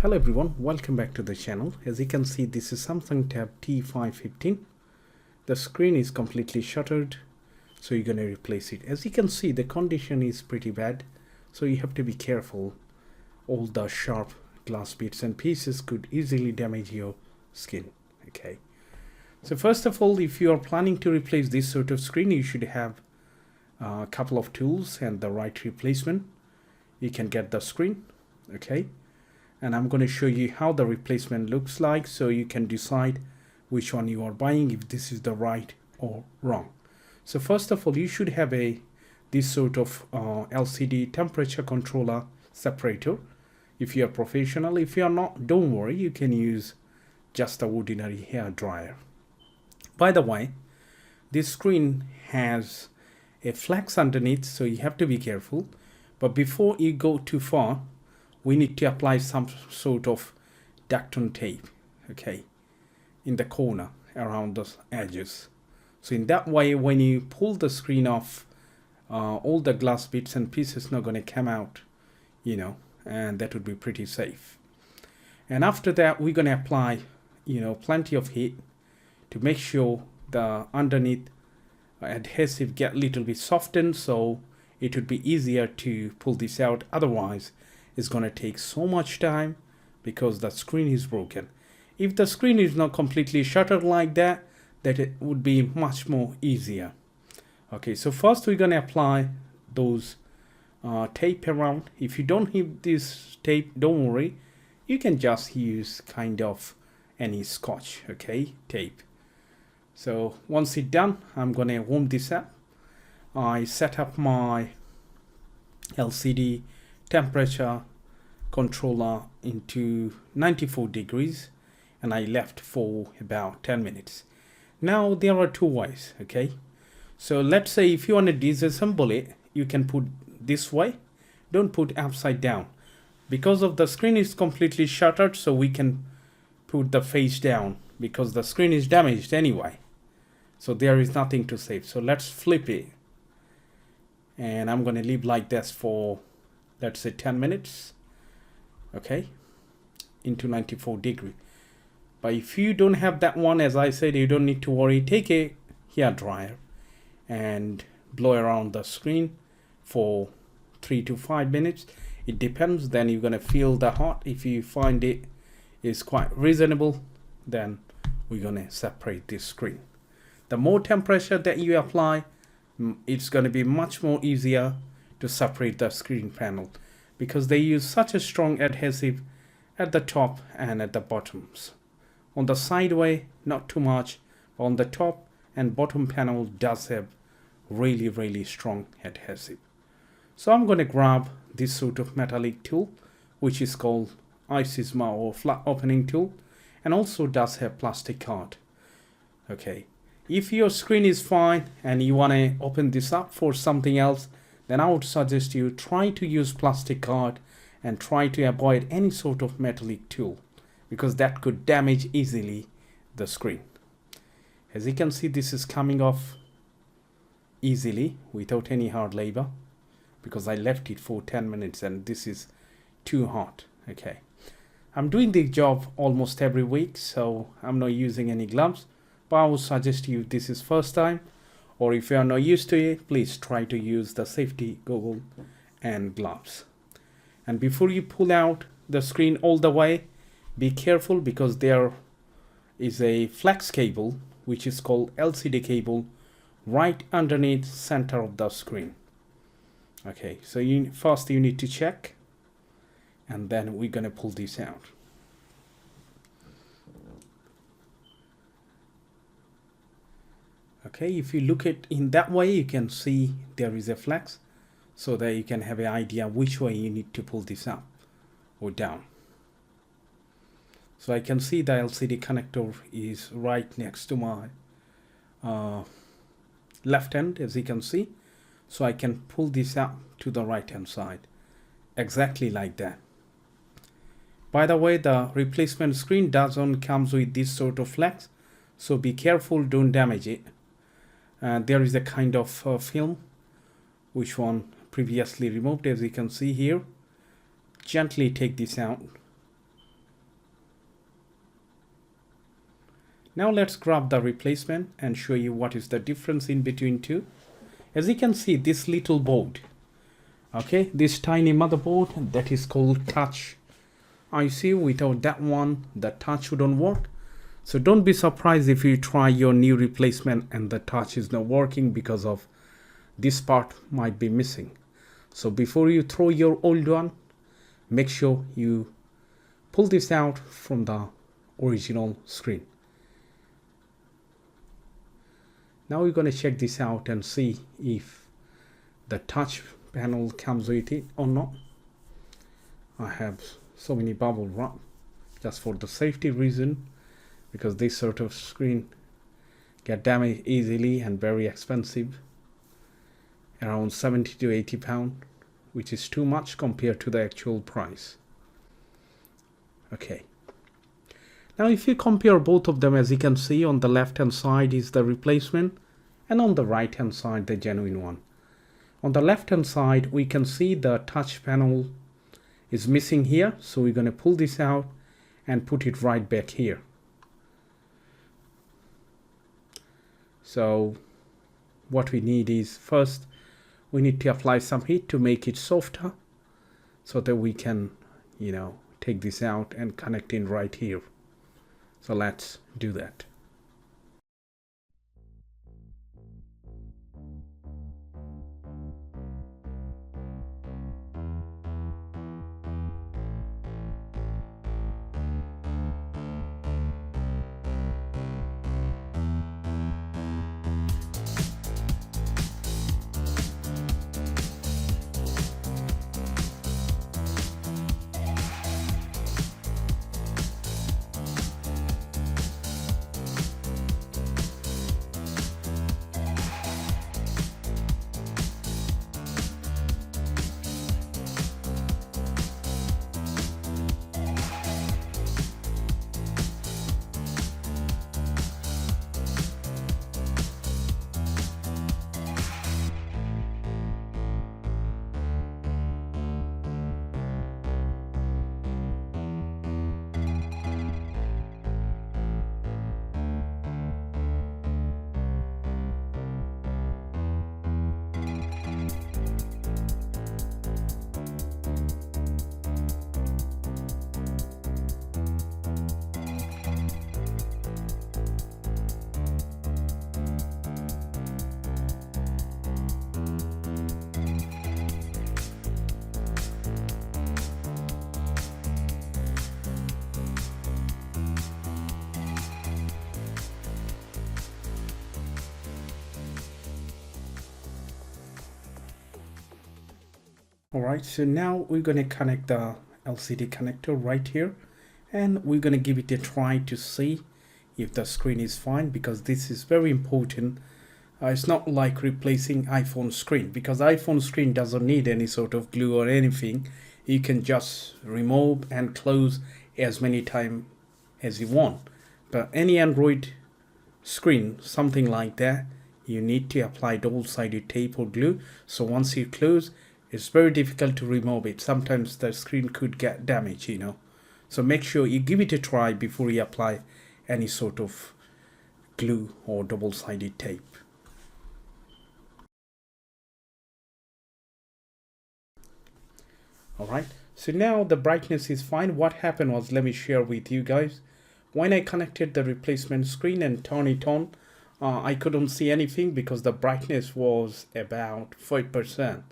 Hello everyone, welcome back to the channel. As you can see, this is Samsung Tab T515. The screen is completely shuttered, so you're going to replace it. As you can see, the condition is pretty bad, so you have to be careful. All the sharp glass bits and pieces could easily damage your skin. Okay, so first of all, if you are planning to replace this sort of screen, you should have a couple of tools and the right replacement. You can get the screen. Okay, and I'm going to show you how the replacement looks like, so you can decide which one you are buying, if this is the right or wrong. So first of all, you should have this sort of LCD temperature controller separator if you are professional. If you are not, don't worry, you can use just a ordinary hair dryer. By the way, this screen has a flex underneath, so you have to be careful. But before you go too far, we need to apply some sort of ductone tape, okay, in the corner around the edges. So in that way, when you pull the screen off, all the glass bits and pieces not going to come out, and that would be pretty safe. And after that, we're going to apply, plenty of heat to make sure the underneath adhesive get a little bit softened, so it would be easier to pull this out. Otherwise, it's going to take so much time because the screen is broken. If the screen is not completely shuttered like that, it would be much more easier. Okay, so first we're going to apply those tape around. If you don't have this tape, don't worry, you can just use kind of any scotch, okay, tape. So once it's done, I'm going to warm this up. I set up my LCD temperature controller into 94 degrees and I left for about 10 minutes. Now there are two ways, okay? So let's say if you want to disassemble it, you can put this way. Don't put upside down. Because of the screen is completely shuttered, so we can put the face down because the screen is damaged anyway. So there is nothing to save. So let's flip it. And I'm going to leave like this for, let's say, 10 minutes. Okay, into 94 degree. But if you don't have that one, as I said, you don't need to worry. Take a hair dryer and blow around the screen for 3 to 5 minutes. It depends. Then you're going to feel the hot. If you find it is quite reasonable, then we're going to separate this screen. The more temperature that you apply, it's going to be much more easier to separate the screen panel because they use such a strong adhesive at the top and at the bottoms. On the sideway, not too much, but on the top and bottom panel does have really strong adhesive. So I'm going to grab this sort of metallic tool, which is called iSysma or flat opening tool, and also does have plastic card. Okay. If your screen is fine and you want to open this up for something else, then I would suggest you try to use plastic card and try to avoid any sort of metallic tool because that could damage easily the screen. As you can see, this is coming off easily without any hard labor because I left it for 10 minutes and this is too hot. Okay, I'm doing the job almost every week, so I'm not using any gloves. But I would suggest you, this is first time, or if you are not used to it, please try to use the safety goggle and gloves. And before you pull out the screen all the way, be careful because there is a flex cable, which is called LCD cable, right underneath center of the screen. Okay, so first you need to check, and then we're gonna pull this out. Okay, if you look at in that way, you can see there is a flex, so that you can have an idea which way you need to pull this up or down. So I can see the LCD connector is right next to my left hand, as you can see. So I can pull this up to the right hand side, exactly like that. By the way, the replacement screen doesn't comes with this sort of flex, so be careful, don't damage it. There is a kind of film which one previously removed, as you can see here. Gently take this out Now let's grab the replacement and show you what is the difference in between two. As you can see, this little board, okay, this tiny motherboard, that is called touch IC. Without that one, the touch wouldn't work. So don't be surprised if you try your new replacement and the touch is not working because of this part might be missing. So before you throw your old one, make sure you pull this out from the original screen. Now we're going to check this out and see if the touch panel comes with it or not. I have so many bubble wrap just for the safety reason, because this sort of screen get damaged easily and very expensive, around 70 to 80 pounds, which is too much compared to the actual price. Okay, now if you compare both of them, as you can see, on the left hand side is the replacement and on the right hand side the genuine one. On the left hand side we can see the touch panel is missing here, so we're going to pull this out and put it right back here. So what we need is, first we need to apply some heat to make it softer so that we can, take this out and connect in right here. So let's do that. Alright, so now we're going to connect the LCD connector right here, and we're going to give it a try to see if the screen is fine, because this is very important. It's not like replacing iPhone screen, because iPhone screen doesn't need any sort of glue or anything. You can just remove and close as many times as you want. But any Android screen, something like that, you need to apply double-sided tape or glue. So once you close, it's very difficult to remove it. Sometimes the screen could get damaged, So make sure you give it a try before you apply any sort of glue or double-sided tape. Alright, so now the brightness is fine. What happened was, let me share with you guys. When I connected the replacement screen and turned it on, I couldn't see anything because the brightness was about 5%.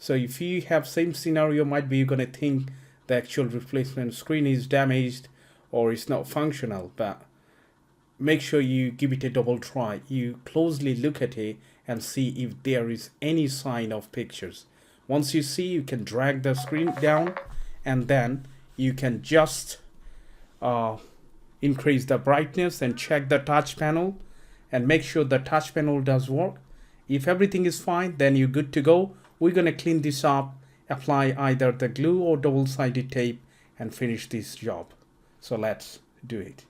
So if you have same scenario, might be you're going to think the actual replacement screen is damaged or it's not functional, but make sure you give it a double try. You closely look at it and see if there is any sign of pictures. Once you see, you can drag the screen down and then you can just increase the brightness and check the touch panel and make sure the touch panel does work. If everything is fine, then you're good to go. We're going to clean this up, apply either the glue or double-sided tape and finish this job. So let's do it.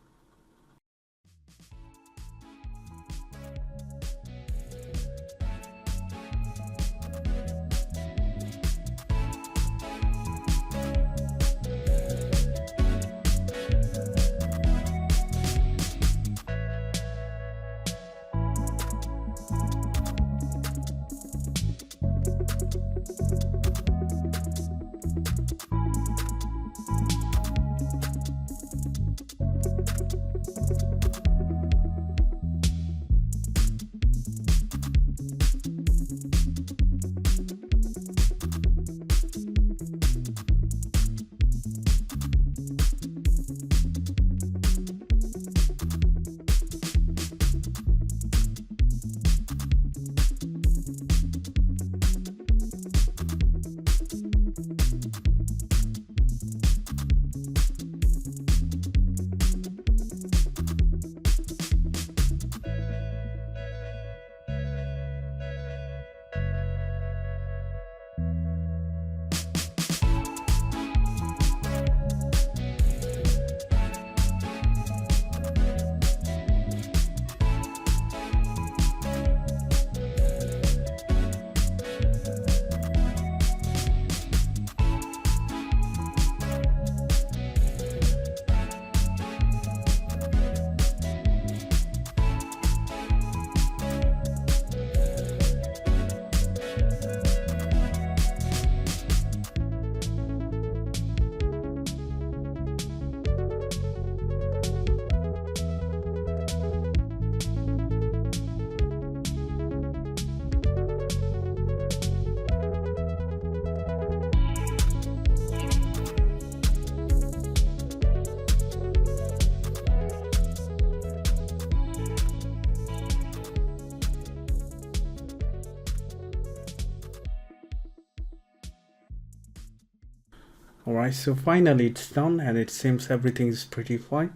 Alright, so finally it's done and it seems everything is pretty fine.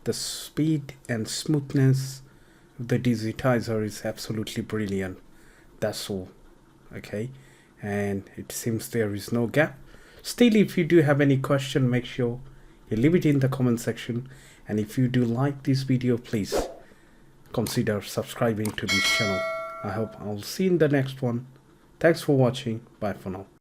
The speed and smoothness of the digitizer is absolutely brilliant. That's all. Okay, and it seems there is no gap. Still, if you do have any question, make sure you leave it in the comment section, and if you do like this video, please consider subscribing to this channel. I hope I'll see you in the next one. Thanks for watching. Bye for now.